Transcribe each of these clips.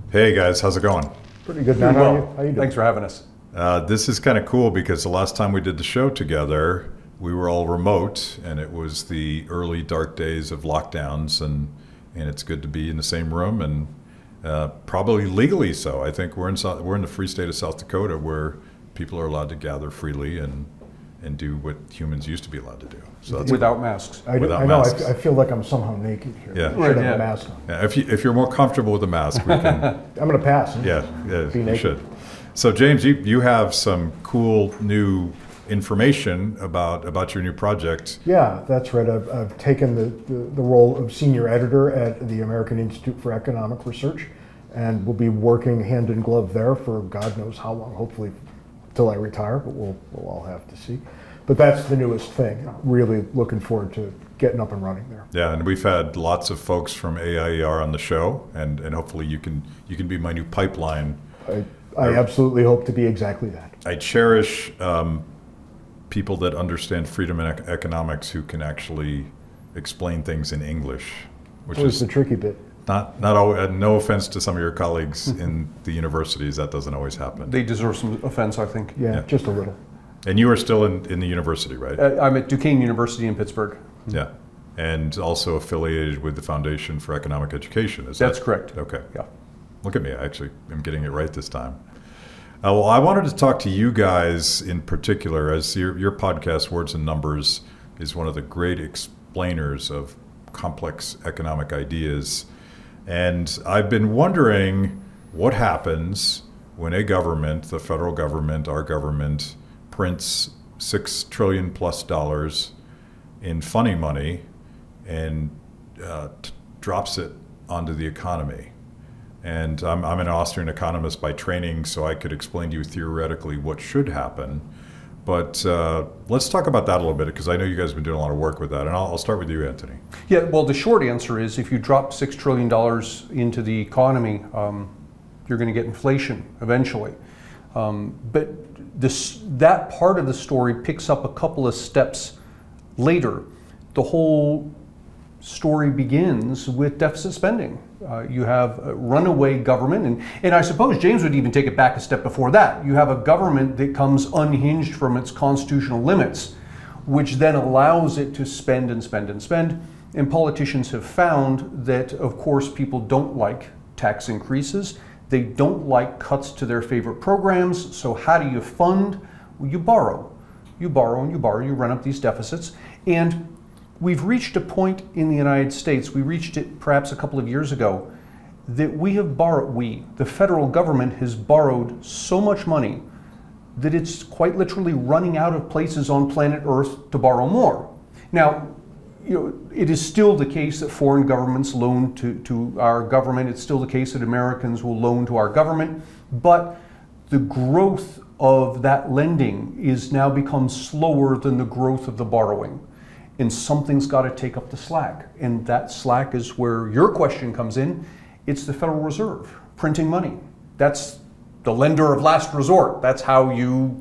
Hey guys, how's it going? Pretty good, Matt. How you doing? Thanks for having us. This is kind of cool because the last time we did the show together, we were all remote, and it was the early dark days of lockdowns, and it's good to be in the same room, and probably legally so. I think we're in the free state of South Dakota where people are allowed to gather freely and do what humans used to be allowed to do. So that's without masks. I know. I feel like I'm somehow naked here. Yeah, I should have a mask on. Yeah, if you're more comfortable with a mask, we can. I'm going to pass. Yeah, you should. So James, you have some cool new information about your new project. Yeah, that's right. I've taken the role of senior editor at the American Institute for Economic Research, and will be working hand in glove there for God knows how long. Hopefully, till I retire, but we'll all have to see. But that's the newest thing. Really looking forward to getting up and running there. Yeah, and we've had lots of folks from AIER on the show, and hopefully you can be my new pipeline. I absolutely hope to be exactly that. I cherish people that understand freedom and economics who can actually explain things in English, which is the tricky bit. Not always, no offense to some of your colleagues in the universities, that doesn't always happen. They deserve some offense, I think. Yeah, just a little. And you are still in the university, right? I'm at Duquesne University in Pittsburgh. Yeah, and also affiliated with the Foundation for Economic Education. That's correct. Okay. Yeah. Look at me, I actually am getting it right this time. Well, I wanted to talk to you guys in particular, as your podcast, Words and Numbers, is one of the great explainers of complex economic ideas. And I've been wondering what happens when a government, the federal government, our government, prints $6 trillion plus in funny money and drops it onto the economy. And I'm an Austrian economist by training, so I could explain to you theoretically what should happen. But let's talk about that a little bit, because I know you guys have been doing a lot of work with that. And I'll start with you, Anthony. Yeah, well, the short answer is if you drop $6 trillion into the economy, you're going to get inflation eventually. But that part of the story picks up a couple of steps later. The whole story begins with deficit spending. You have a runaway government, and I suppose James would even take it back a step before that. You have a government that comes unhinged from its constitutional limits, which then allows it to spend and spend and spend. And politicians have found that, of course, people don't like tax increases. They don't like cuts to their favorite programs. So how do you fund? Well, you borrow. You borrow and you borrow. You run up these deficits. And we've reached a point in the United States, we reached it perhaps a couple of years ago, that the federal government has borrowed so much money that it's quite literally running out of places on planet Earth to borrow more. Now, it is still the case that foreign governments loan to our government. It's still the case that Americans will loan to our government, but the growth of that lending is now become slower than the growth of the borrowing. And something's got to take up the slack. And that slack is where your question comes in. It's the Federal Reserve printing money. That's the lender of last resort. That's how you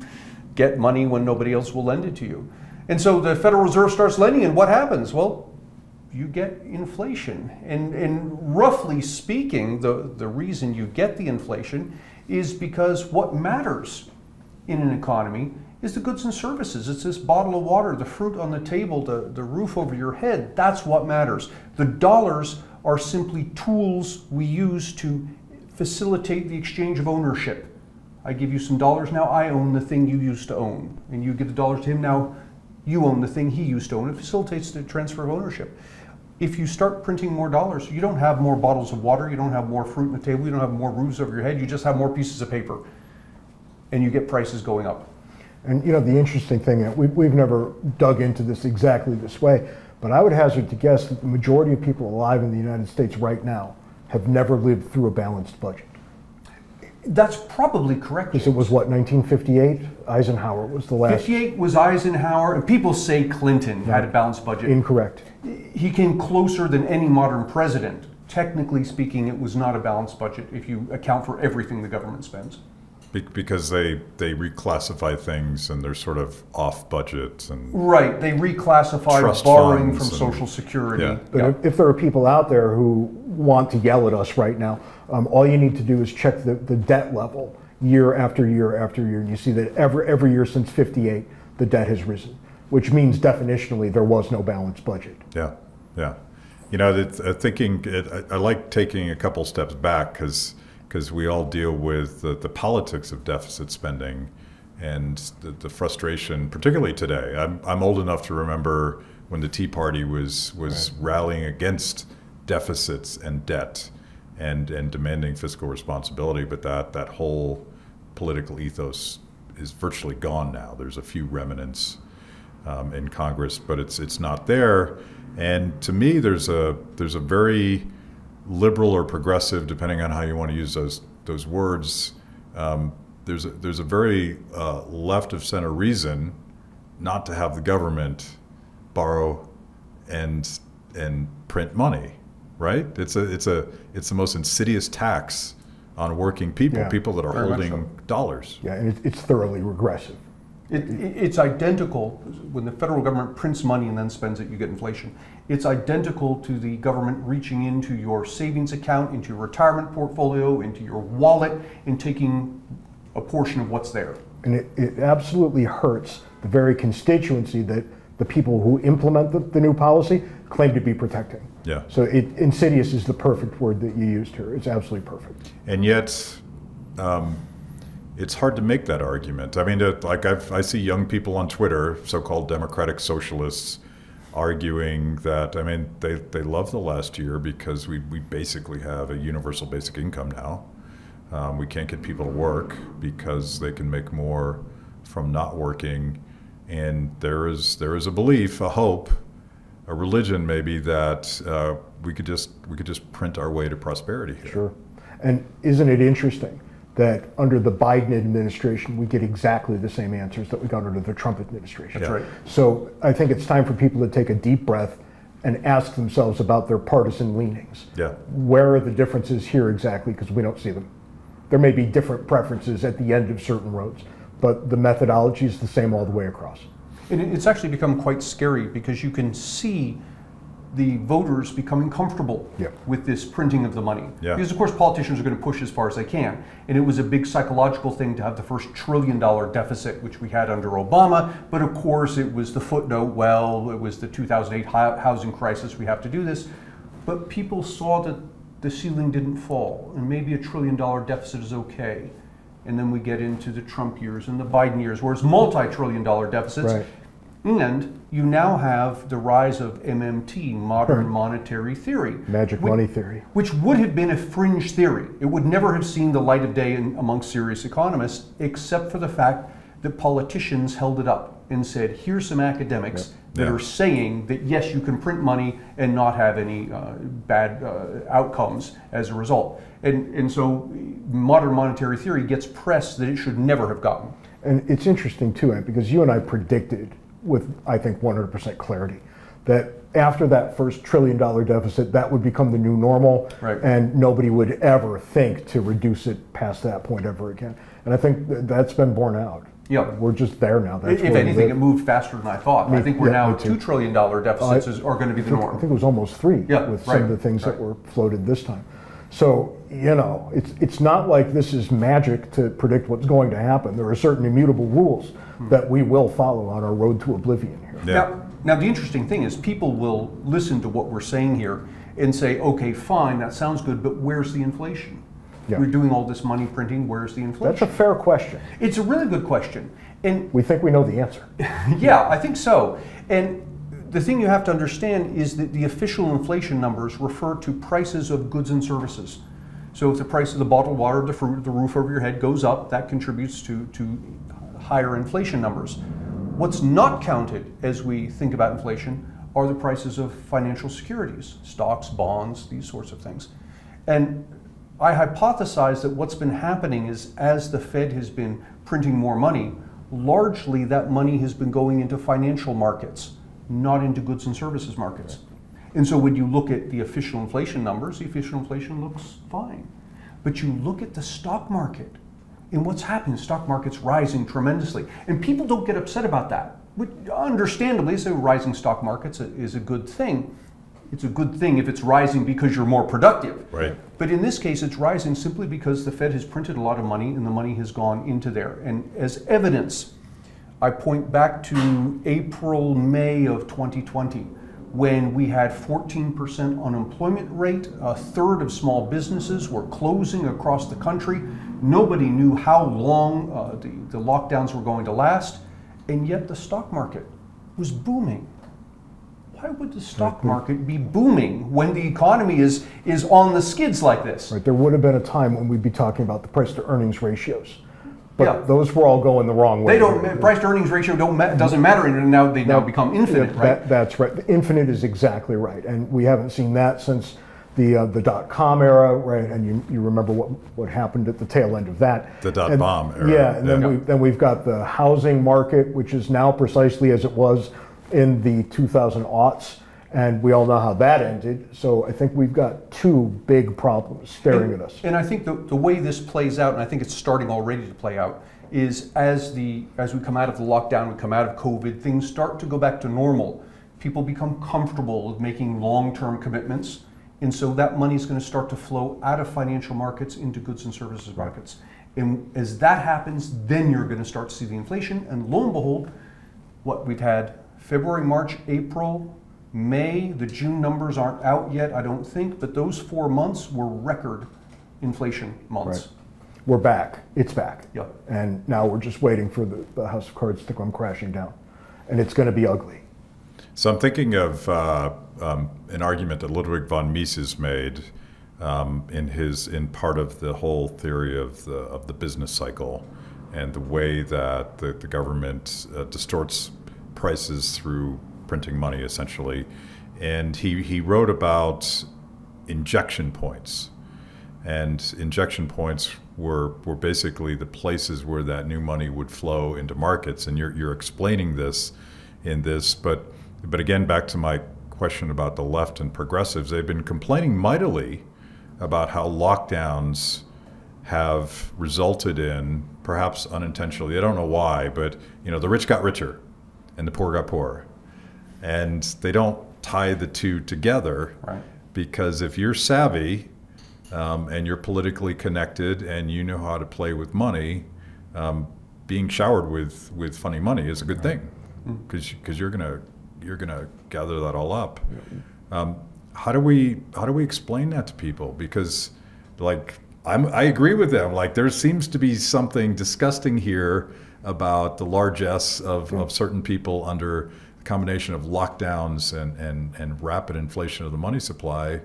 get money when nobody else will lend it to you. And so the Federal Reserve starts lending, and what happens? Well, you get inflation. And roughly speaking, the reason you get the inflation is because what matters in an economy is the goods and services. It's this bottle of water, the fruit on the table, the roof over your head. That's what matters. The dollars are simply tools we use to facilitate the exchange of ownership. I give you some dollars, now I own the thing you used to own. And you give the dollars to him, now you own the thing he used to own. It facilitates the transfer of ownership. If you start printing more dollars, you don't have more bottles of water, you don't have more fruit on the table, you don't have more roofs over your head, you just have more pieces of paper. And you get prices going up. And the interesting thing, we've never dug into this exactly this way, but I would hazard to guess that the majority of people alive in the United States right now have never lived through a balanced budget. That's probably correct. Because it was what, 1958? Eisenhower was the last. 58 was Eisenhower, and people say Clinton had a balanced budget. Incorrect. He came closer than any modern president. Technically speaking, it was not a balanced budget if you account for everything the government spends. Because they reclassify things and they're sort of off budget and right. They reclassify trust borrowing from funds and- Social Security. Yeah. But if there are people out there who want to yell at us right now, all you need to do is check the debt level year after year after year, and you see that every year since '58, the debt has risen, which means definitionally there was no balanced budget. Yeah, yeah. You know, I like taking a couple steps back because we all deal with the politics of deficit spending and the frustration, particularly today. I'm old enough to remember when the Tea Party was Right. rallying against deficits and debt and demanding fiscal responsibility, but that whole political ethos is virtually gone now. There's a few remnants in Congress, but it's not there. And to me, there's a very liberal or progressive, depending on how you want to use those words. There's a very left of center reason not to have the government borrow and print money, right? It's the most insidious tax on working people, Yeah, people that are very much holding dollars. Yeah, and it's thoroughly regressive. It's identical. When the federal government prints money and then spends it, you get inflation. It's identical to the government reaching into your savings account, into your retirement portfolio, into your wallet, and taking a portion of what's there. And it absolutely hurts the very constituency that the people who implement the new policy claim to be protecting. Yeah. So insidious is the perfect word that you used here. It's absolutely perfect. And yet, it's hard to make that argument. I mean, I see young people on Twitter, so-called democratic socialists, arguing that, I mean, they love the last year because we basically have a universal basic income now. We can't get people to work because they can make more from not working. And there is a belief, a hope, a religion maybe that we could just print our way to prosperity here. Sure. And isn't it interesting that under the Biden administration, we get exactly the same answers that we got under the Trump administration? That's right. So I think it's time for people to take a deep breath and ask themselves about their partisan leanings. Yeah. Where are the differences here exactly? Because we don't see them. There may be different preferences at the end of certain roads, but the methodology is the same all the way across. And it's actually become quite scary because you can see the voters becoming comfortable Yeah. with this printing of the money. Yeah. Because of course politicians are going to push as far as they can. And it was a big psychological thing to have the first $1 trillion deficit, which we had under Obama. But of course it was the footnote, well, it was the 2008 housing crisis, we have to do this. But people saw that the ceiling didn't fall and maybe $1 trillion deficit is okay. And then we get into the Trump years and the Biden years where it's multi-trillion dollar deficits. Right. And you now have the rise of MMT, modern monetary theory. Magic money theory. Which would have been a fringe theory. It would never have seen the light of day amongst serious economists, except for the fact that politicians held it up and said, here's some academics that Yeah. are saying that yes, you can print money and not have any bad outcomes as a result. And so modern monetary theory gets press that it should never have gotten. And it's interesting too, Ant, because you and I predicted with, I think, 100% clarity that after that first $1 trillion deficit, that would become the new normal, Right. and nobody would ever think to reduce it past that point ever again. And I think that's been borne out. Yeah. We're just there now. That's If where we anything, live. it moved faster than I thought. I think we're Yeah, now me at too. $2 trillion deficits are going to be the I norm. think it was almost 3 Yeah, with some right, of the things that right. were floated this time. So, you know, it's not like this is magic to predict what's going to happen. There are certain immutable rules that we will follow on our road to oblivion here. Yeah. Now, the interesting thing is people will listen to what we're saying here and say, okay, fine, that sounds good, but where's the inflation? Yeah. We're doing all this money printing, where's the inflation? That's a fair question. It's a really good question. And We think we know the answer. yeah, I think so. And the thing you have to understand is that the official inflation numbers refer to prices of goods and services. So if the price of the bottled water, the fruit, the roof over your head goes up, that contributes to higher inflation numbers. What's not counted as we think about inflation are the prices of financial securities, stocks, bonds, these sorts of things. And I hypothesize that what's been happening is as the Fed has been printing more money, largely that money has been going into financial markets, not into goods and services markets. And so when you look at the official inflation numbers, the official inflation looks fine. But you look at the stock market, And what's happening? The stock market's rising tremendously. And people don't get upset about that. Understandably, so rising stock markets is a good thing. It's a good thing if it's rising because you're more productive. Right. But in this case, it's rising simply because the Fed has printed a lot of money and the money has gone into there. And as evidence, I point back to April, May of 2020, when we had 14% unemployment rate, a third of small businesses were closing across the country. Nobody knew how long the lockdowns were going to last, and yet the stock market was booming. Why would the stock market be booming when the economy is on the skids like this? Right. There would have been a time when we'd be talking about the price to earnings ratios. But those were all going the wrong way. They don't. Price to earnings ratio doesn't matter, and now they become infinite, right? That's right. The infinite is exactly right, and we haven't seen that since the dot-com era, right? And you remember what happened at the tail end of that. The dot-bomb era. Yeah, and then we've got the housing market, which is now precisely as it was in the 2000s, and we all know how that ended. So I think we've got two big problems staring at us. And I think the way this plays out, and I think it's starting already to play out, is as we come out of the lockdown, we come out of COVID, things start to go back to normal. People become comfortable with making long-term commitments, and so that money is going to start to flow out of financial markets into goods and services markets. And as that happens, then you're going to start to see the inflation, and lo and behold, what we've had February, March, April, May, the June numbers aren't out yet, I don't think, but those 4 months were record inflation months. Right. We're back. It's back. Yep. And now we're just waiting for the house of cards to come crashing down. And it's going to be ugly. So I'm thinking of an argument that Ludwig von Mises made in part of the whole theory of the business cycle and the way that the government distorts prices through printing money, essentially. And he wrote about injection points. And injection points were basically the places where that new money would flow into markets. And you're explaining this in this, but again, back to my question about the left and progressives, they've been complaining mightily about how lockdowns have resulted in, perhaps unintentionally, I don't know why, but the rich got richer and the poor got poorer. And they don't tie the two together, right? Because if you're savvy and you're politically connected and you know how to play with money, being showered with funny money is a good thing, because you're gonna gather that all up. How do we explain that to people? Because I agree with them. There seems to be something disgusting here about the largesse of certain people under the combination of lockdowns and rapid inflation of the money supply.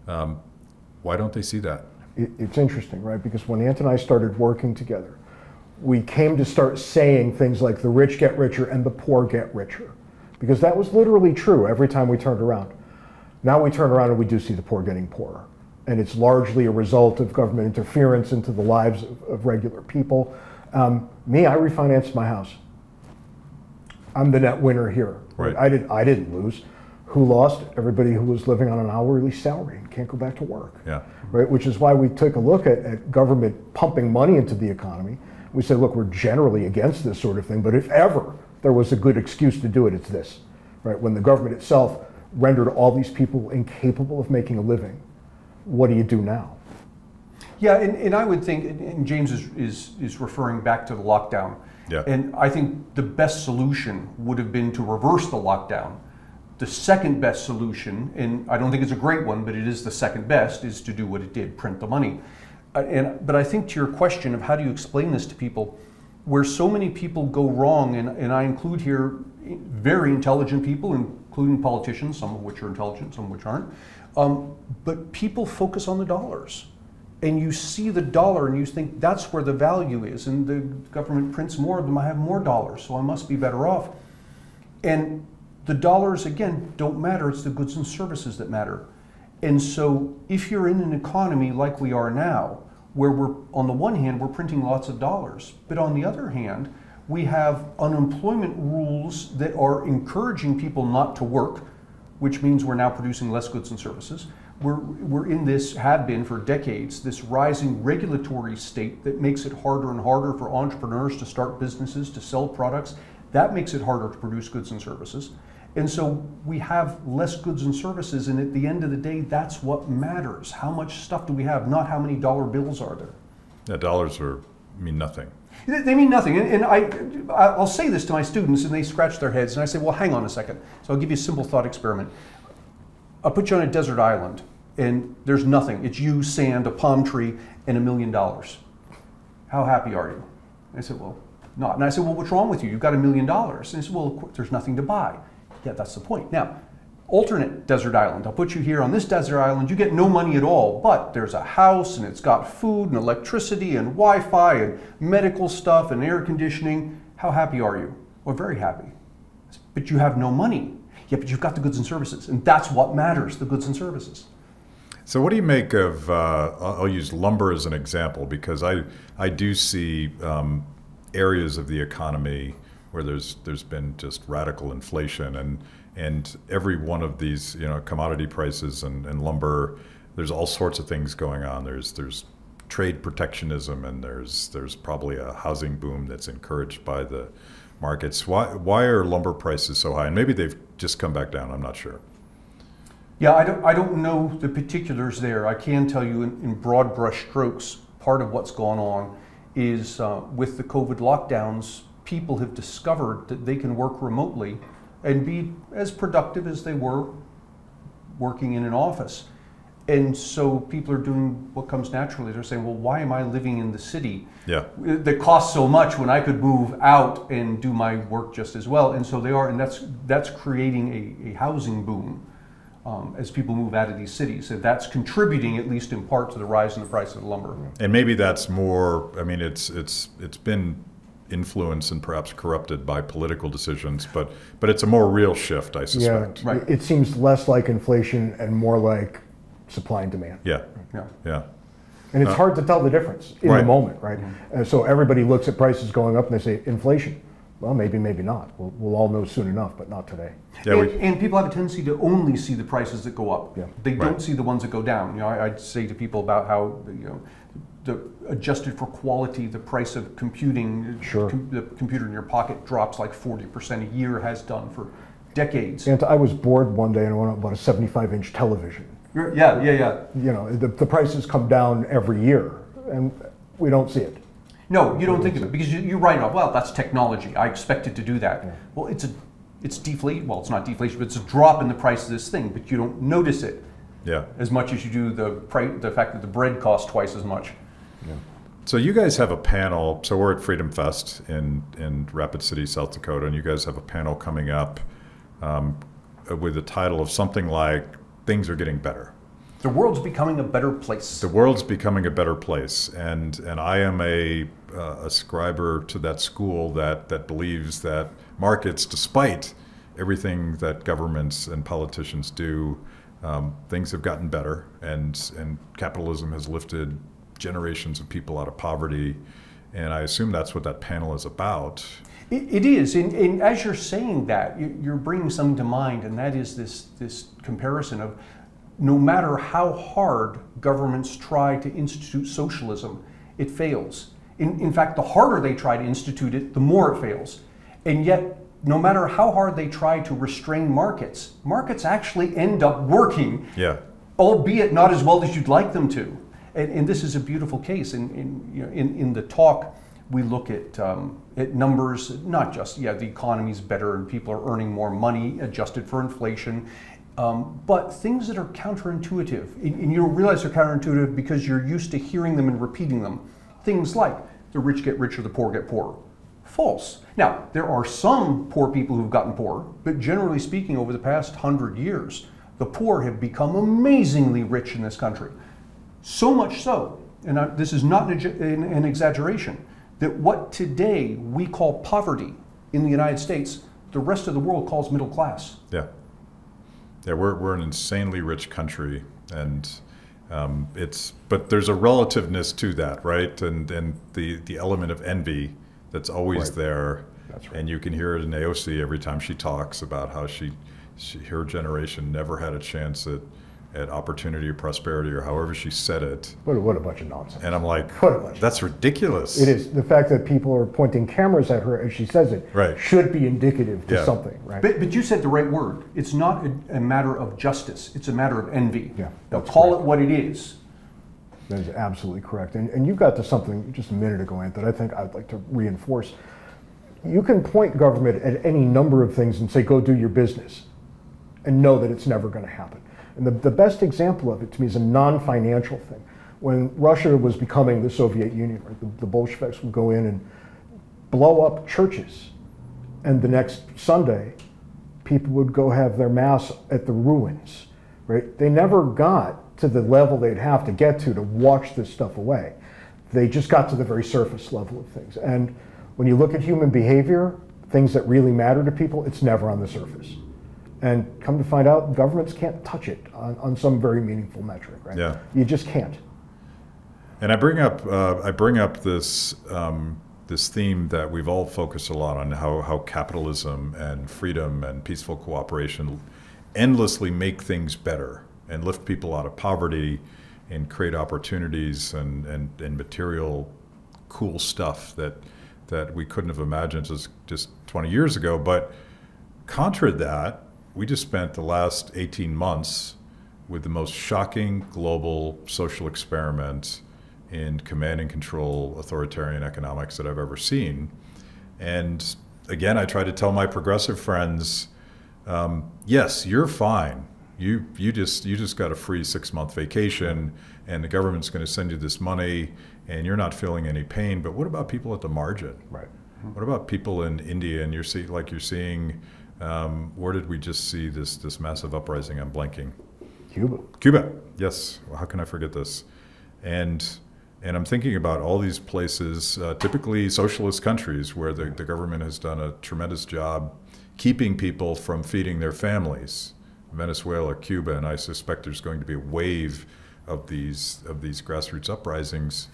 Why don't they see that? It's interesting, right? Because when Antony and I started working together, we came to start saying things like the rich get richer and the poor get richer. Because that was literally true every time we turned around. Now we turn around and we do see the poor getting poorer. And it's largely a result of government interference into the lives of regular people. Me, I refinanced my house. I'm the net winner here. Right. I didn't lose. Who lost? Everybody who was living on an hourly salary and can't go back to work. Yeah. Right. Which is why we took a look at government pumping money into the economy. We said, look, we're generally against this sort of thing, but if ever there was a good excuse to do it, it's this. Right. When the government itself rendered all these people incapable of making a living, what do you do now? Yeah, and I would think, and James is referring back to the lockdown. Yeah. And I think the best solution would have been to reverse the lockdown. The second best solution, and I don't think it's a great one, but it is the second best, is to do what it did, print the money. But I think to your question of how do you explain this to people, where so many people go wrong, and I include here very intelligent people, including politicians, some of which are intelligent, some of which aren't, but people focus on the dollars. And you see the dollar and you think that's where the value is, and the government prints more of them, I have more dollars, so I must be better off. And the dollars, again, don't matter, it's the goods and services that matter. And so if you're in an economy like we are now, where we're, on the one hand, we're printing lots of dollars, but on the other hand, we have unemployment rules that are encouraging people not to work, which means we're now producing less goods and services. we're in this, have been for decades, this rising regulatory state that makes it harder and harder for entrepreneurs to start businesses, to sell products. That makes it harder to produce goods and services. And so we have less goods and services, and at the end of the day, that's what matters. How much stuff do we have, not how many dollar bills are there. Yeah, dollars mean nothing. They mean nothing. And I'll say this to my students, and they scratch their heads, and I say, well, hang on a second. So I'll give you a simple thought experiment. I'll put you on a desert island, and there's nothing. It's you, sand, a palm tree, and $1 million. How happy are you? I said, well, not. And I said, well, what's wrong with you? You've got $1 million. And he said, well, there's nothing to buy. Yeah, that's the point. Now, alternate desert island. I'll put you here on this desert island. You get no money at all, but there's a house, and it's got food and electricity and Wi-Fi and medical stuff and air conditioning. How happy are you? Well, very happy. But you have no money. Yeah, but you've got the goods and services, and that's what matters, the goods and services. So what do you make of, I'll use lumber as an example, because I do see areas of the economy where there's been just radical inflation, and every one of these, commodity prices and lumber, there's all sorts of things going on. There's trade protectionism, and there's probably a housing boom that's encouraged by the markets. Why are lumber prices so high? And maybe they've just come back down, I'm not sure. Yeah, I don't know the particulars there. I can tell you in broad brush strokes, part of what's gone on is with the COVID lockdowns, people have discovered that they can work remotely and be as productive as they were working in an office. And so people are doing what comes naturally. They're saying, well, why am I living in the city that costs so much when I could move out and do my work just as well? And so they are, and that's creating a housing boom as people move out of these cities. So that's contributing, at least in part, to the rise in the price of lumber. And maybe that's more, I mean, it's been influenced and perhaps corrupted by political decisions, but it's a more real shift, I suspect. Yeah, right. It seems less like inflation and more like supply and demand. Yeah. And it's hard to tell the difference in the moment, right? And so everybody looks at prices going up and they say, inflation. Well, maybe not. We'll all know soon enough, but not today. Yeah, and people have a tendency to only see the prices that go up. Yeah. They don't see the ones that go down. I'd say to people about how, the adjusted for quality, the price of computing, the computer in your pocket drops like 40% a year, has done for decades. And I was bored one day and I went out and bought a 75-inch television. Yeah. The prices come down every year, and we don't see it. No, you don't think of it because you're right. Well, that's technology. I expect it to do that. Yeah. Well, it's deflation. Well, it's not deflation, but it's a drop in the price of this thing. But you don't notice it. As much as you do the fact that the bread costs twice as much. Yeah. So you guys have a panel. So we're at Freedom Fest in Rapid City, South Dakota, and you guys have a panel coming up with the title of something like "Things Are Getting Better." The world's becoming a better place. The world's becoming a better place, and I am a ascriber to that school that believes that markets, despite everything that governments and politicians do, things have gotten better, and capitalism has lifted generations of people out of poverty, and I assume that's what that panel is about. It is, and as you're saying that, you're bringing something to mind, and that is this comparison of no matter how hard governments try to institute socialism, it fails. In fact, the harder they try to institute it, the more it fails. And yet, no matter how hard they try to restrain markets, markets actually end up working, albeit not as well as you'd like them to. And this is a beautiful case. In the talk, we look at numbers, not just, the economy's better and people are earning more money adjusted for inflation, but things that are counterintuitive. And you don't realize they're counterintuitive because you're used to hearing them and repeating them. Things like the rich get richer, the poor get poorer. False. Now, there are some poor people who've gotten poorer, but generally speaking, over the past 100 years, the poor have become amazingly rich in this country. So much so, and this is not an exaggeration, that what today we call poverty in the United States, the rest of the world calls middle class. Yeah, we're an insanely rich country, and but there's a relativeness to that, right? And the element of envy that's always there. That's right. And you can hear it in AOC every time she talks about how her generation never had a chance at at opportunity or prosperity, or however she said it. What a bunch of nonsense. And I'm like, What a bunch. that's ridiculous. It is. The fact that people are pointing cameras at her as she says it Right. should be indicative to Yeah. something, right? But you said the right word. It's not a matter of justice. It's a matter of envy. Yeah, Now that's call correct. it what it is. That is absolutely correct. And you got to something just a minute ago, Ant, that I think I'd like to reinforce. You can point government at any number of things and say, go do your business, and know that it's never going to happen. And the best example of it to me is a non-financial thing. When Russia was becoming the Soviet Union, right, the Bolsheviks would go in and blow up churches. And the next Sunday, people would go have their mass at the ruins, right? They never got to the level they'd have to get to wash this stuff away. They just got to the very surface level of things. And when you look at human behavior, things that really matter to people, it's never on the surface. And come to find out, governments can't touch it on some very meaningful metric, right? Yeah. You just can't. And I bring up this this theme that we've all focused a lot on, how capitalism and freedom and peaceful cooperation endlessly make things better and lift people out of poverty and create opportunities and material cool stuff that we couldn't have imagined just 20 years ago. But contra that, we just spent the last 18 months with the most shocking global social experiment in command and control authoritarian economics that I've ever seen. And again, I try to tell my progressive friends, yes, you're fine. You just got a free 6-month vacation, and the government's going to send you this money, and you're not feeling any pain. But what about people at the margin? Right. What about people in India? And you're seeing, where did we just see this massive uprising? I'm blanking. Cuba. Yes. Well, how can I forget this? And I'm thinking about all these places, typically socialist countries, where the government has done a tremendous job keeping people from feeding their families. Venezuela, Cuba, and I suspect there's going to be a wave of these grassroots uprisings.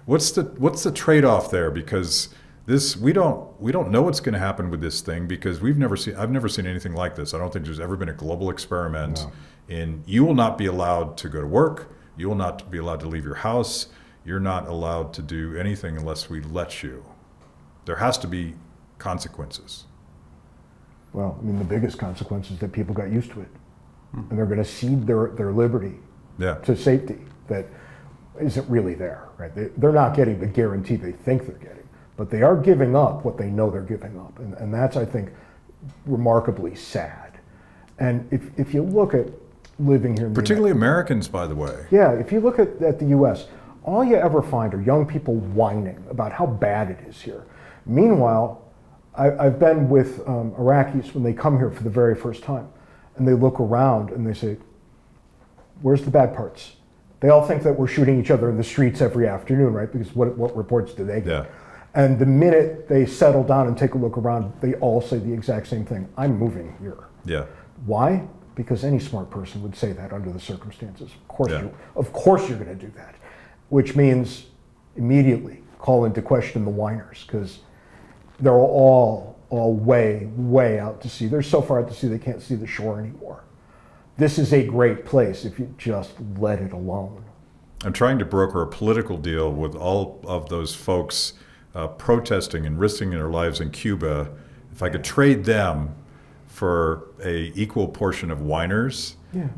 What's the trade-off there? Because we don't know what's going to happen with this thing, because I've never seen anything like this. I don't think there's ever been a global experiment. No. You will not be allowed to go to work. You will not be allowed to leave your house. You're not allowed to do anything unless we let you. There has to be consequences. Well, I mean, the biggest consequence is that people got used to it, and they're going to cede their liberty to safety that isn't really there, right? They're not getting the guarantee they think they're getting, but they are giving up what they know they're giving up, and that's, I think, remarkably sad. And if you look at living here in particularly Americans, by the way. Yeah, if you look at the U.S., all you ever find are young people whining about how bad it is here. Meanwhile, I've been with Iraqis when they come here for the very first time, and they look around and they say, where's the bad parts? They all think that we're shooting each other in the streets every afternoon, right? Because what reports do they get? Yeah. And the minute they settle down and take a look around, they all say the exact same thing. I'm moving here. Yeah. Why? Because any smart person would say that under the circumstances. Of course you're going to do that. Which means immediately call into question the whiners, because they're all way, way out to sea. They're so far out to sea they can't see the shore anymore. This is a great place if you just let it alone. I'm trying to broker a political deal with all of those folks protesting and risking their lives in Cuba. If I could trade them for a equal portion of whiners,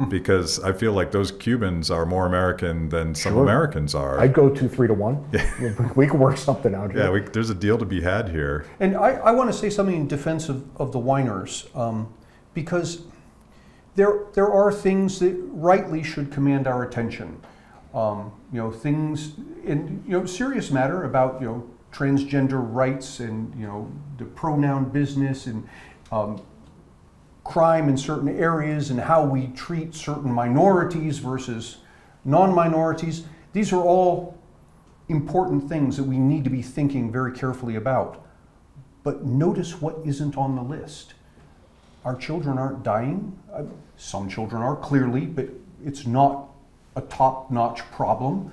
because I feel like those Cubans are more American than some Americans are. I'd go 2-3 to 1. We can work something out here. Yeah, there's a deal to be had here. And I want to say something in defense of the whiners, because there are things that rightly should command our attention. Things in serious matter about transgender rights and the pronoun business and crime in certain areas and how we treat certain minorities versus non-minorities. These are all important things that we need to be thinking very carefully about. But notice what isn't on the list. Our children aren't dying. Some children are, clearly, but it's not a top-notch problem.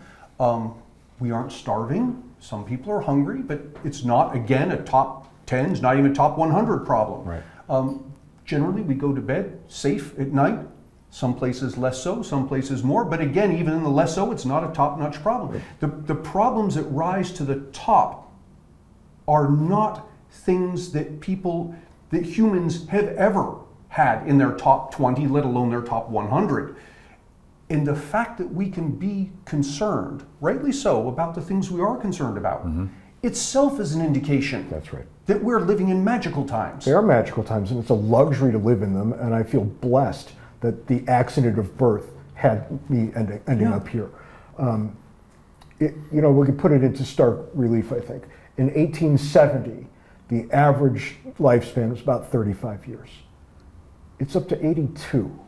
We aren't starving. Some people are hungry, but it's not, again, a top 10, it's not even a top 100 problem. Right. Generally, we go to bed safe at night. Some places less so, some places more. But again, even in the less so, it's not a top-notch problem. The problems that rise to the top are not things that humans have ever had in their top 20, let alone their top 100. And the fact that we can be concerned, rightly so, about the things we are concerned about, itself is an indication That's right. that we're living in magical times. They are magical times, and it's a luxury to live in them, and I feel blessed that the accident of birth had me ending up here. You know, we could put it into stark relief, I think. In 1870, the average lifespan was about 35 years. It's up to 82.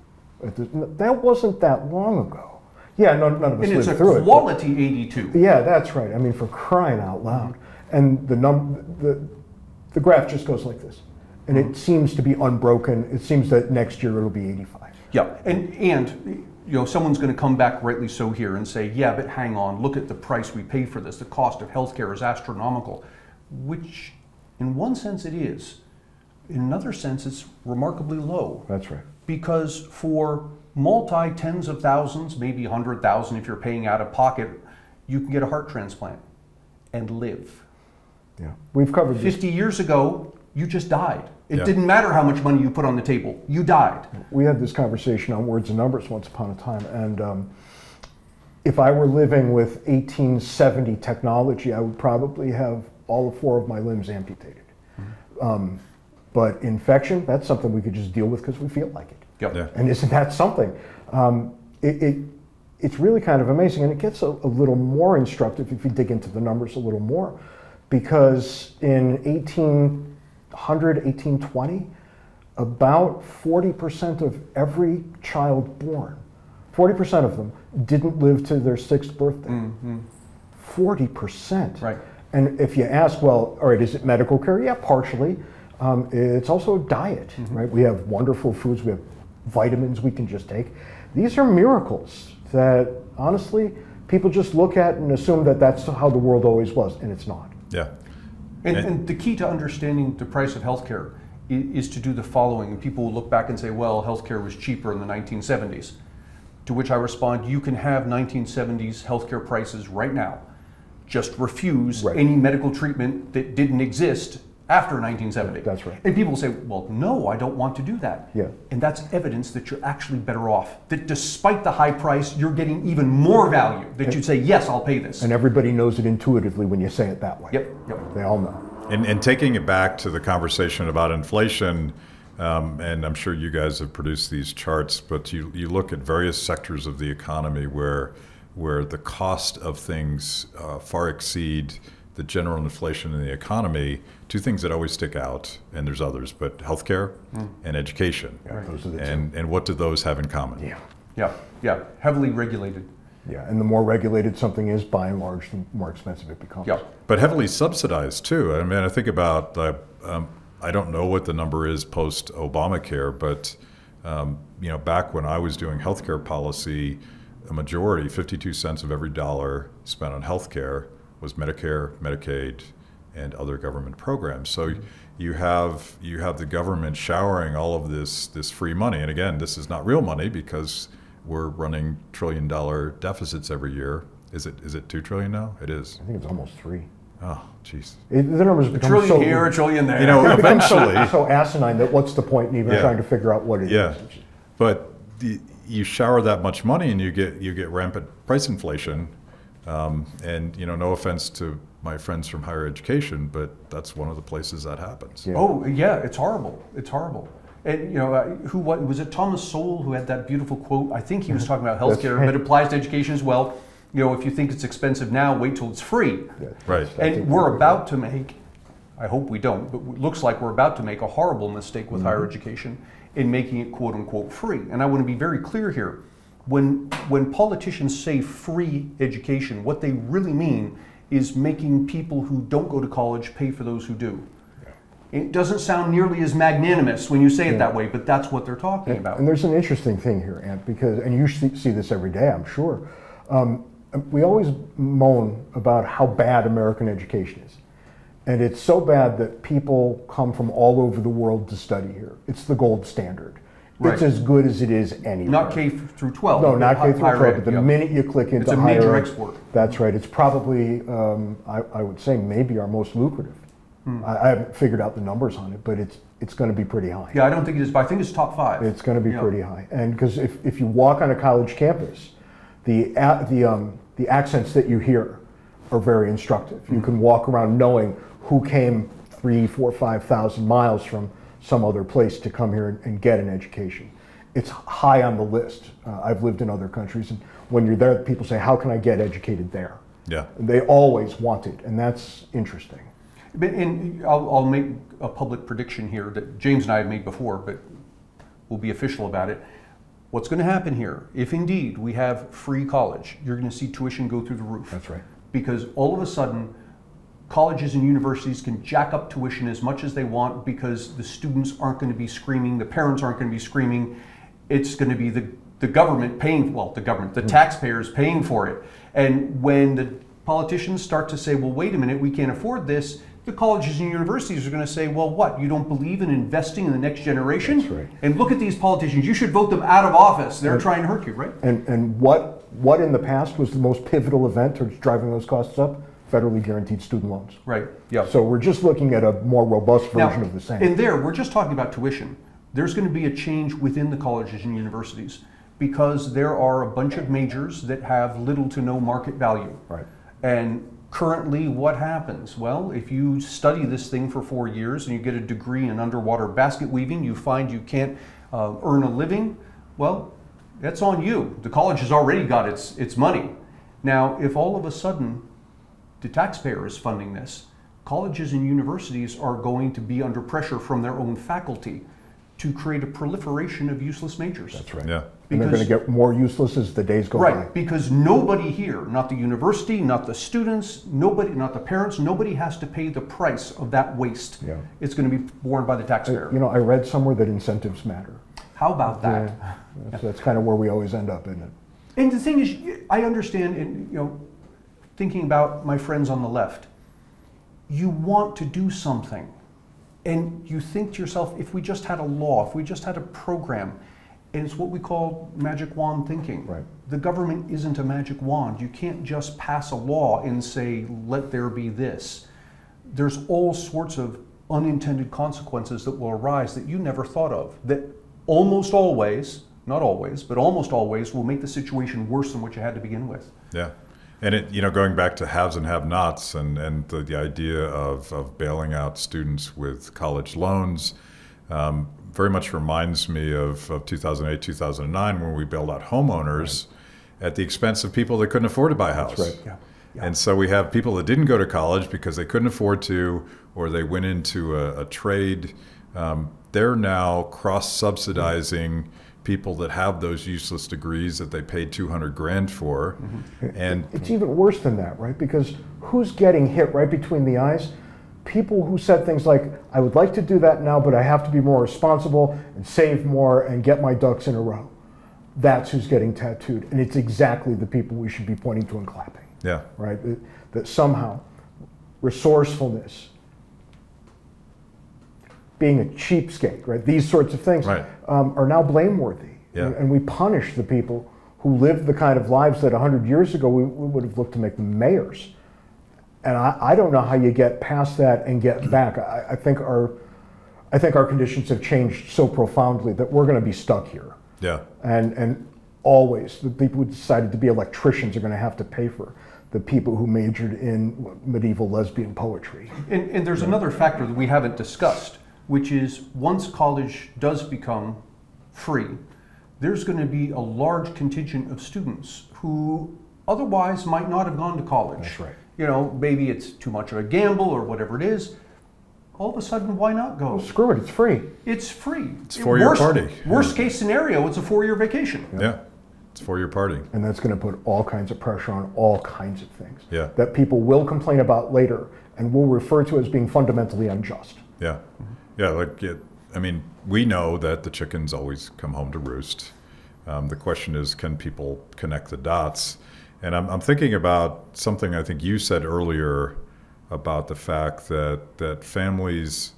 That wasn't that long ago. Yeah, none of us lived through it. And it's a quality 82. Yeah, that's right. I mean, for crying out loud. And the graph just goes like this. And it seems to be unbroken. It seems that next year it'll be 85. Yeah, and you know, someone's going to come back, rightly so, here and say, yeah, but hang on, look at the price we pay for this. The cost of healthcare is astronomical, which in one sense it is. In another sense, it's remarkably low. That's right. Because for multi-tens of thousands, maybe 100,000 if you're paying out of pocket, you can get a heart transplant and live. Yeah, we've covered this. 50 years ago, you just died. It didn't matter how much money you put on the table. You died. We had this conversation on Words and Numbers once upon a time, and if I were living with 1870 technology, I would probably have all 4 of my limbs amputated. But infection, that's something we could just deal with because we feel like it. Yep. Yeah. And isn't that something? It's really kind of amazing, and it gets a little more instructive if you dig into the numbers a little more, because in 1820, about 40% of every child born, 40% of them didn't live to their 6th birthday. 40%. Right. And if you ask, well, all right, is it medical care? Yeah, partially. It's also diet, right? We have wonderful foods, we have vitamins we can just take. These are miracles that, honestly, people just look at and assume that that's how the world always was, and it's not. Yeah. And the key to understanding the price of healthcare is to do the following. And people will look back and say, well, healthcare was cheaper in the 1970s. To which I respond, you can have 1970s healthcare prices right now. Just refuse any medical treatment that didn't exist after 1970. That's right. And people will say, well, no, I don't want to do that. Yeah. And that's evidence that you're actually better off. That despite the high price, you're getting even more value. That you'd say, yes, I'll pay this. And everybody knows it intuitively when you say it that way. Yep. They all know. And taking it back to the conversation about inflation, and I'm sure you guys have produced these charts, but you look at various sectors of the economy where the cost of things far exceed the general inflation in the economy. 2 things that always stick out, and there's others, but healthcare and education. Yeah, those are the 2. And what do those have in common? Yeah. Heavily regulated. Yeah, and the more regulated something is, by and large, the more expensive it becomes. Yeah. But heavily subsidized too. I mean, I think about, I don't know what the number is post Obamacare, but you know, back when I was doing healthcare policy, a majority, 52 cents of every dollar spent on healthcare was Medicare, Medicaid, and other government programs. So you have the government showering all of this free money. And again, this is not real money because we're running $1 trillion deficits every year. Is it $2 trillion now? It is. I think it's almost 3. Oh, jeez. The numbers become $1 trillion so here, $1 trillion there. You know, eventually. so asinine that what's the point in even trying to figure out what it is? But you shower that much money and you get rampant price inflation. And you know, no offense to my friends from higher education, but that's one of the places that happens. Yeah. Oh yeah, it's horrible. It's horrible. And you know, what was it? Thomas Sowell who had that beautiful quote. I think he was talking about healthcare, but it applies to education as well. You know, if you think it's expensive now, wait till it's free. Right. And we're about to make, I hope we don't, but it looks like we're about to make a horrible mistake with higher education in making it quote unquote free. And I want to be very clear here. When politicians say free education, what they really mean is making people who don't go to college pay for those who do. It doesn't sound nearly as magnanimous when you say it that way, but that's what they're talking about. And there's an interesting thing here, Ant, because, and you see this every day, I'm sure. We always moan about how bad American education is. And it's so bad that people come from all over the world to study here. It's the gold standard. Right. It's as good as it is anywhere. Not K through 12. No, not K through 12, higher ed, but the yeah. minute you click into It's a higher major ed, export. that's right. It's probably, I would say, maybe our most lucrative. I haven't figured out the numbers on it, but it's going to be pretty high. Yeah, I don't think it is, but I think it's top 5. It's going to be pretty high. And because if you walk on a college campus, the accents that you hear are very instructive. You can walk around knowing who came 3,000, 4,000, 5,000 miles from some other place to come here and get an education. It's high on the list. I've lived in other countries, and when you're there, people say, how can I get educated there? Yeah. And they always want it, and that's interesting. And I'll make a public prediction here that James and I have made before, but we'll be official about it. What's going to happen here, if indeed we have free college, you're going to see tuition go through the roof. That's right. Because all of a sudden, colleges and universities can jack up tuition as much as they want because the students aren't going to be screaming, the parents aren't going to be screaming. It's going to be the government paying, well, the taxpayers paying for it. And when the politicians start to say, well, wait a minute, we can't afford this, the colleges and universities are going to say, well, what, you don't believe in investing in the next generation? That's right. And look at these politicians, you should vote them out of office. They're trying to hurt you, right? And what in the past was the most pivotal event towards driving those costs up? Federally guaranteed student loans. Right, yeah. So we're just looking at a more robust version of the same. And there, we're just talking about tuition. There's going to be a change within the colleges and universities because there are a bunch of majors that have little to no market value. Right. And currently, what happens? Well, if you study this thing for 4 years and you get a degree in underwater basket weaving, you find you can't earn a living, well, that's on you. The college has already got its money. Now, if all of a sudden the taxpayer is funding this, colleges and universities are going to be under pressure from their own faculty to create a proliferation of useless majors. That's right. Yeah. And they're going to get more useless as the days go by. Right, because nobody here, not the university, not the students, nobody, not the parents, nobody has to pay the price of that waste. Yeah. It's going to be borne by the taxpayer. You know, I read somewhere that incentives matter. How about that? Yeah, that's kind of where we always end up, isn't it? And the thing is, I understand, and you know, thinking about my friends on the left, you want to do something. And you think to yourself, if we just had a law, if we just had a program, and it's what we call magic wand thinking. Right. The government isn't a magic wand. You can't just pass a law and say, let there be this. There's all sorts of unintended consequences that will arise that you never thought of, that almost always, not always, but almost always will make the situation worse than what you had to begin with. Yeah. And it, you know, going back to haves and have-nots and the idea of bailing out students with college loans, very much reminds me of 2008, 2009 when we bailed out homeowners at the expense of people that couldn't afford to buy a house. That's right. Yeah. Yeah. And so we have people that didn't go to college because they couldn't afford to, or they went into a trade. They're now cross-subsidizing people that have those useless degrees that they paid 200 grand for. Mm-hmm. And it's even worse than that, right? Because who's getting hit right between the eyes? People who said things like, I would like to do that now, but I have to be more responsible and save more and get my ducks in a row. That's who's getting tattooed. And it's exactly the people we should be pointing to and clapping. yeah, Right? That somehow resourcefulness, being a cheapskate, right? These sorts of things Right. are now blameworthy. Yeah. And we punish the people who lived the kind of lives that 100 years ago we would have looked to make them mayors. And I don't know how you get past that and get back. I think our conditions have changed so profoundly that we're going to be stuck here. yeah, And always, the people who decided to be electricians are going to have to pay for the people who majored in medieval lesbian poetry. And there's another factor that we haven't discussed, which is once college does become free, there's going to be a large contingent of students who otherwise might not have gone to college. That's right. You know, maybe it's too much of a gamble or whatever it is. All of a sudden, why not go? Well, screw it, it's free. It's free. It's for-year party. Worst case scenario, it's a 4-year vacation. yeah. It's for your party. And that's going to put all kinds of pressure on all kinds of things Yeah. that people will complain about later and will refer to as being fundamentally unjust. Yeah, yeah. Like, I mean, we know that the chickens always come home to roost. The question is, can people connect the dots? And I'm thinking about something I think you said earlier about the fact that families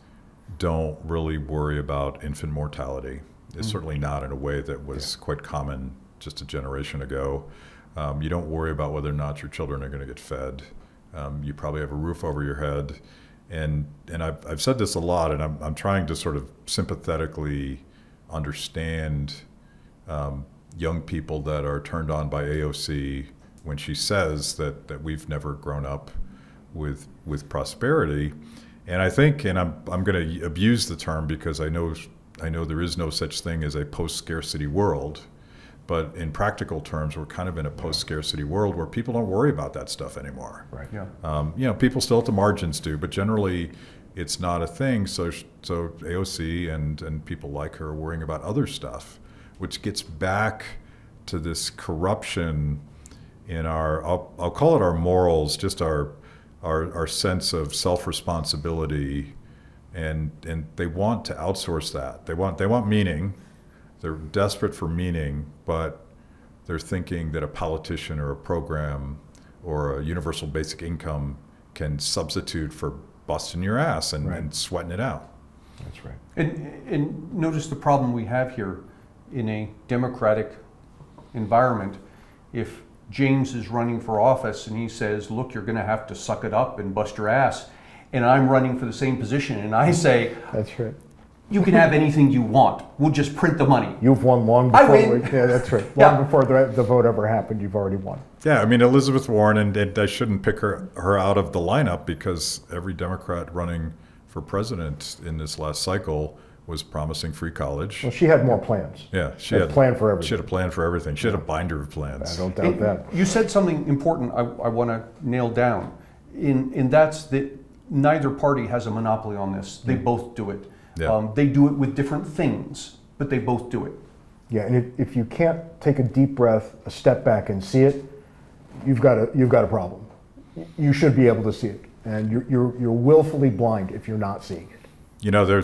don't really worry about infant mortality. It's certainly not in a way that was quite common just a generation ago. You don't worry about whether or not your children are going to get fed. You probably have a roof over your head. And I've said this a lot, and I'm trying to sort of sympathetically understand young people that are turned on by AOC when she says that we've never grown up with prosperity. And I think, and I'm going to abuse the term because I know there is no such thing as a post-scarcity world, but in practical terms, we're kind of in a post-scarcity world where people don't worry about that stuff anymore. Right. Yeah. You know, people still at the margins do, but generally it's not a thing. So AOC and people like her are worrying about other stuff, which gets back to this corruption in our, I'll call it our morals, just our sense of self-responsibility, and they want to outsource that. They want meaning. They're desperate for meaning, but they're thinking that a politician or a program or a universal basic income can substitute for busting your ass and sweating it out. That's right. And notice the problem we have here in a democratic environment. If James is running for office and he says, look, you're going to have to suck it up and bust your ass, and I'm running for the same position and I say, that's right, you can have anything you want, we'll just print the money. You've won long before. Yeah, that's right. Long before the vote ever happened, you've already won. Yeah, I mean, Elizabeth Warren, and I shouldn't pick her out of the lineup because every Democrat running for president in this last cycle was promising free college. Well, she had more plans. Yeah, she had a plan for everything. She had a plan for everything. She had a binder of plans. I don't doubt that. You said something important I want to nail down, and that's that neither party has a monopoly on this. They both do it. Yeah. They do it with different things, but they both do it. Yeah, and if you can't take a deep breath, a step back and see it, you've got a problem. You should be able to see it, and you're willfully blind if you're not seeing it. You know,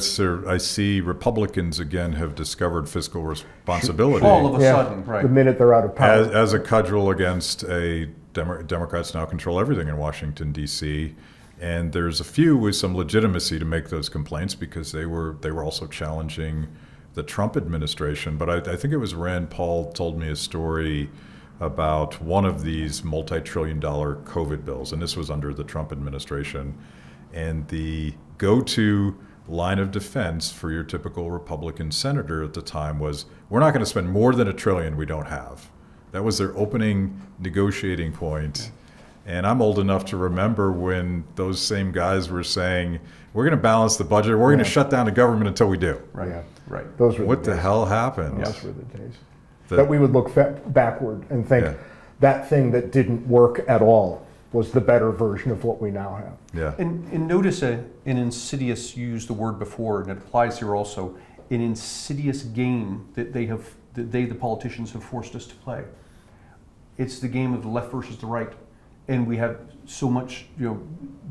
I see Republicans again have discovered fiscal responsibility. All of a sudden, right. The minute they're out of power. As a cudgel against Democrats now control everything in Washington, D.C., and there's a few with some legitimacy to make those complaints because they were also challenging the Trump administration. But I think it was Rand Paul told me a story about one of these multi-trillion-dollar COVID bills, and this was under the Trump administration, and the go-to line of defense for your typical Republican senator at the time was, we're not going to spend more than $1 trillion we don't have. That was their opening negotiating point. And I'm old enough to remember when those same guys were saying, we're going to balance the budget, we're going to shut down the government until we do. Right. Yeah. Right. Those were what the hell happened? Those were the days. That we would look backward and think that thing that didn't work at all was the better version of what we now have. Yeah. And notice an insidious, you used the word before, and it applies here also, an insidious game that the politicians have forced us to play. It's the game of the left versus the right. And we have so much,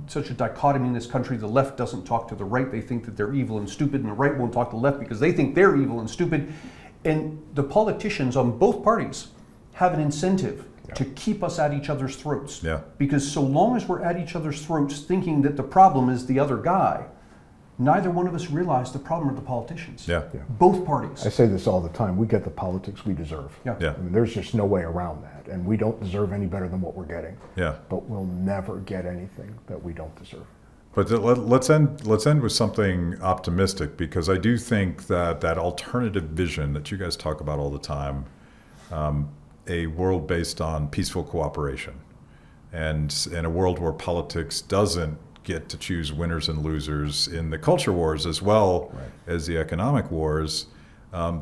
such a dichotomy in this country. The left doesn't talk to the right. They think that they're evil and stupid, and the right won't talk to the left because they think they're evil and stupid. And the politicians on both parties have an incentive to keep us at each other's throats. Yeah. Because so long as we're at each other's throats thinking that the problem is the other guy, neither one of us realize the problem are the politicians. Yeah. Both parties. I say this all the time. We get the politics we deserve. Yeah. Yeah. I mean, there's just no way around that. And we don't deserve any better than what we're getting. Yeah. But we'll never get anything that we don't deserve. But let's end with something optimistic, because I do think that alternative vision that you guys talk about all the time, a world based on peaceful cooperation, and in a world where politics doesn't get to choose winners and losers in the culture wars as well as the economic wars,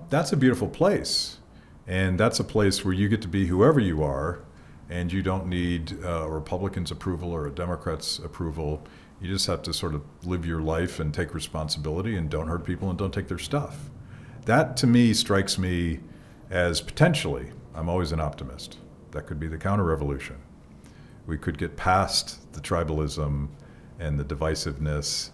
that's a beautiful place. And that's a place where you get to be whoever you are, and you don't need a Republican's approval or a Democrat's approval. You just have to sort of live your life and take responsibility and don't hurt people and don't take their stuff. That, to me, strikes me as potentially, I'm always an optimist, that could be the counter-revolution. We could get past the tribalism and the divisiveness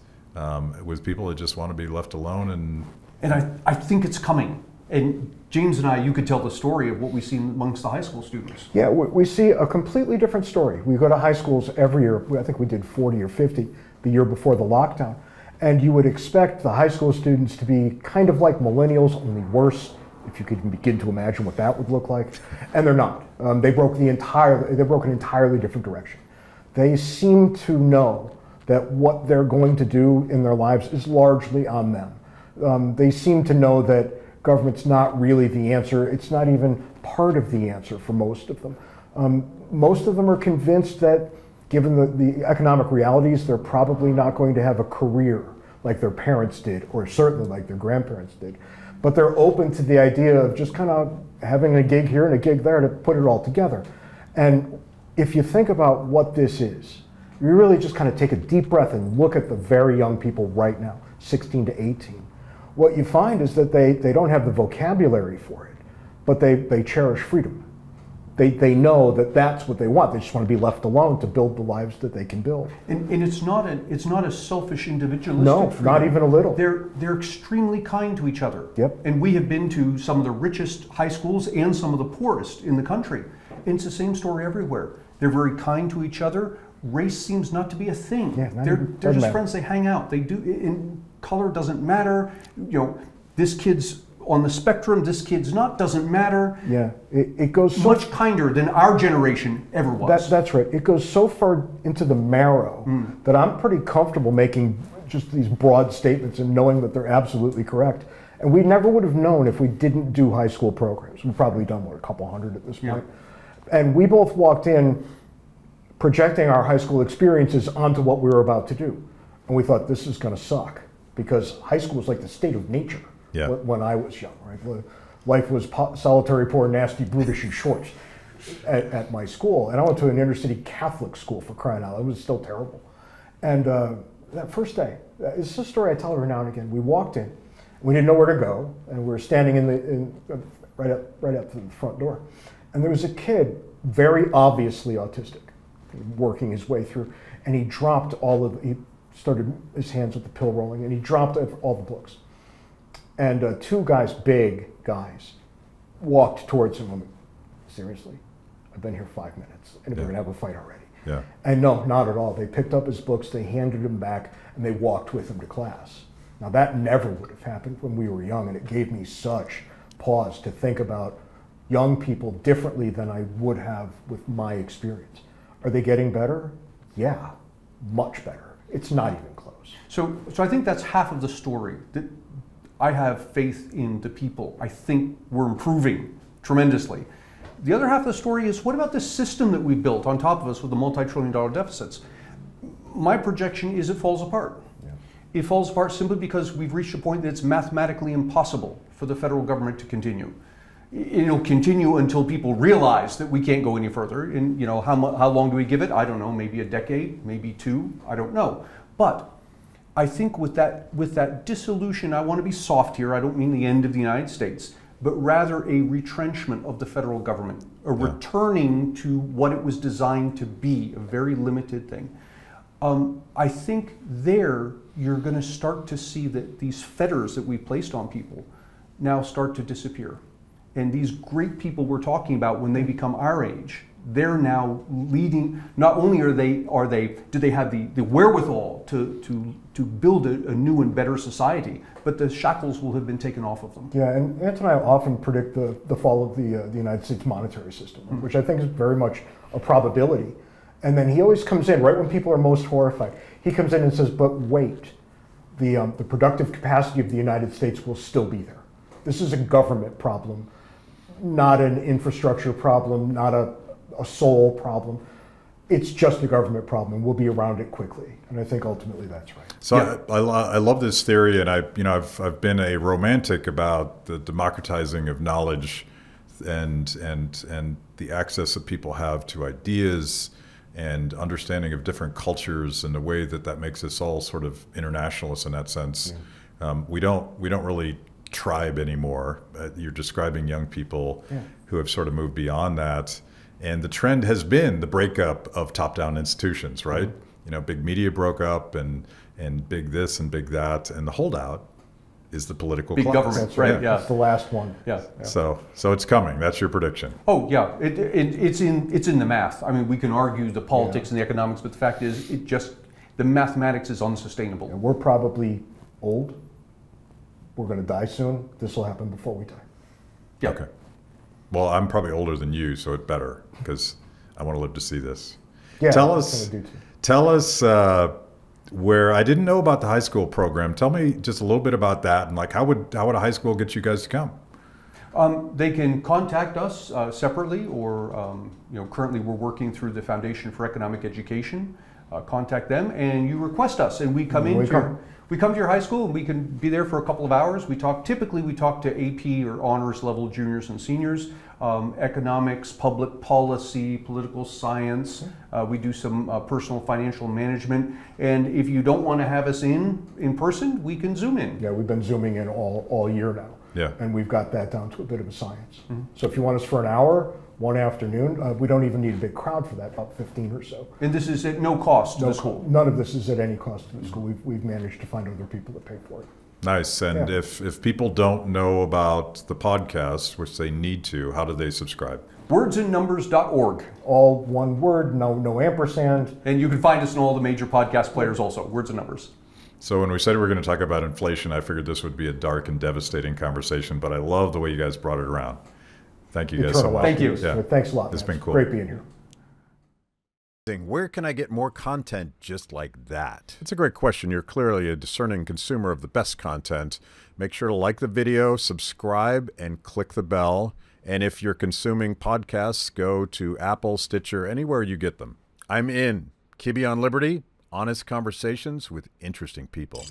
with people that just want to be left alone. And I think it's coming. And James and I, you could tell the story of what we see amongst the high school students. Yeah, we see a completely different story. We go to high schools every year. I think we did 40 or 50 the year before the lockdown. And you would expect the high school students to be kind of like millennials, only worse, if you could even begin to imagine what that would look like. And they're not. They broke an entirely different direction. They seem to know that what they're going to do in their lives is largely on them. They seem to know that government's not really the answer. It's not even part of the answer for most of them. Most of them are convinced that given the economic realities, they're probably not going to have a career like their parents did, or certainly like their grandparents did. But they're open to the idea of just kind of having a gig here and a gig there to put it all together. And if you think about what this is, you really just kind of take a deep breath and look at the very young people right now, 16 to 18. What you find is that they don't have the vocabulary for it, but they cherish freedom. They know that that's what they want. They just want to be left alone to build the lives that they can build. And it's not a selfish individualistic freedom. Not even a little. They're extremely kind to each other. Yep. And we have been to some of the richest high schools and some of the poorest in the country. And it's the same story everywhere. They're very kind to each other. Race seems not to be a thing. Yeah, they're just friends. They hang out. They do. And color doesn't matter. You know, this kid's on the spectrum, this kid's not, doesn't matter. Yeah, it goes so much kinder than our generation ever was. That's right. It goes so far into the marrow that I'm pretty comfortable making just these broad statements and knowing that they're absolutely correct. And we never would have known if we didn't do high school programs. We've probably done, what, a couple hundred at this point. And we both walked in projecting our high school experiences onto what we were about to do. And we thought, this is going to suck, because high school is like the state of nature. Yeah. When I was young, right? Life was solitary, poor, nasty, brutish, and short at my school. And I went to an inner city Catholic school, for crying out loud. It was still terrible. And that first day, it's a story I tell every now and again. We walked in, we didn't know where to go, and we were standing right up to the front door. And there was a kid, very obviously autistic, working his way through, and he started his hands with the pill rolling, and he dropped all the books. And two guys, big guys, walked towards him and went, seriously, I've been here 5 minutes, and we're gonna have a fight already. Yeah. And no, not at all. They picked up his books, they handed him back, and they walked with him to class. Now that never would have happened when we were young, and it gave me such pause to think about young people differently than I would have with my experience. Are they getting better? Yeah, much better. It's not even close. So I think that's half of the story. That I have faith in the people. I think we're improving tremendously. The other half of the story is, what about this system that we built on top of us with the multi-trillion-dollar deficits? My projection is it falls apart. Yeah. It falls apart simply because we've reached a point that it's mathematically impossible for the federal government to continue. It'll continue until people realize that we can't go any further. And you know, how long do we give it? I don't know, maybe a decade, maybe two, I don't know. But I think with that dissolution, I want to be soft here, I don't mean the end of the United States, but rather a retrenchment of the federal government, a returning to what it was designed to be, a very limited thing. I think there you're going to start to see that these fetters that we placed on people now start to disappear. And these great people we're talking about, when they become our age, they're now leading. Not only do they have the wherewithal to build a new and better society, but the shackles will have been taken off of them. Yeah, and Antony and I often predict the fall of the United States monetary system, which I think is very much a probability. And then he always comes in right when people are most horrified. He comes in and says, "But wait, the productive capacity of the United States will still be there. This is a government problem, not an infrastructure problem, not a soul problem. It's just a government problem, and we'll be around it quickly." And I think ultimately that's right. So yeah. I love this theory, and I've been a romantic about the democratizing of knowledge, and the access that people have to ideas and understanding of different cultures, and the way that makes us all sort of internationalists in that sense. Yeah. We don't really tribe anymore. You're describing young people who have sort of moved beyond that. And the trend has been the breakup of top-down institutions, right? You know, big media broke up, and big this and big that, and the holdout is the political big class. Government, that's right? Yeah, that's the last one. Yeah. So it's coming. That's your prediction. Oh yeah, it's in the math. I mean, we can argue the politics and the economics, but the fact is, the mathematics is unsustainable. And we're probably old. We're going to die soon. This will happen before we die. Yeah. Okay. Well, I'm probably older than you, so it better, because I want to live to see this. Yeah, Tell that's us, gonna do too. tell us where I didn't know about the high school program. Tell me just a little bit about that, and like how would a high school get you guys to come? They can contact us separately, or currently we're working through the Foundation for Economic Education. Contact them, and you request us, and we come We come to your high school, and we can be there for a couple of hours. Typically we talk to AP or honors level juniors and seniors, economics, public policy, political science. We do some personal financial management. And if you don't want to have us in person, we can Zoom in. Yeah, we've been Zooming in all year now. Yeah. And we've got that down to a bit of a science. So if you want us for an hour, one afternoon, we don't even need a big crowd for that, about 15 or so. And this is at no cost to the school? None of this is at any cost to the school. We've managed to find other people that pay for it. Nice. And Yeah. if people don't know about the podcast, which they need to, how do they subscribe? Wordsandnumbers.org. All one word, no ampersand. And you can find us in all the major podcast players also, Words and Numbers. So when we said we were going to talk about inflation, I figured this would be a dark and devastating conversation, but I love the way you guys brought it around. Thank you guys so much. Thank you. Yeah. Thanks a lot. It's man. been cool. Great being here. Where can I get more content just like that? It's a great question. You're clearly a discerning consumer of the best content. Make sure to like the video, subscribe, and click the bell. And if you're consuming podcasts, go to Apple, Stitcher, anywhere you get them. I'm in. Kibbe on Liberty, honest conversations with interesting people.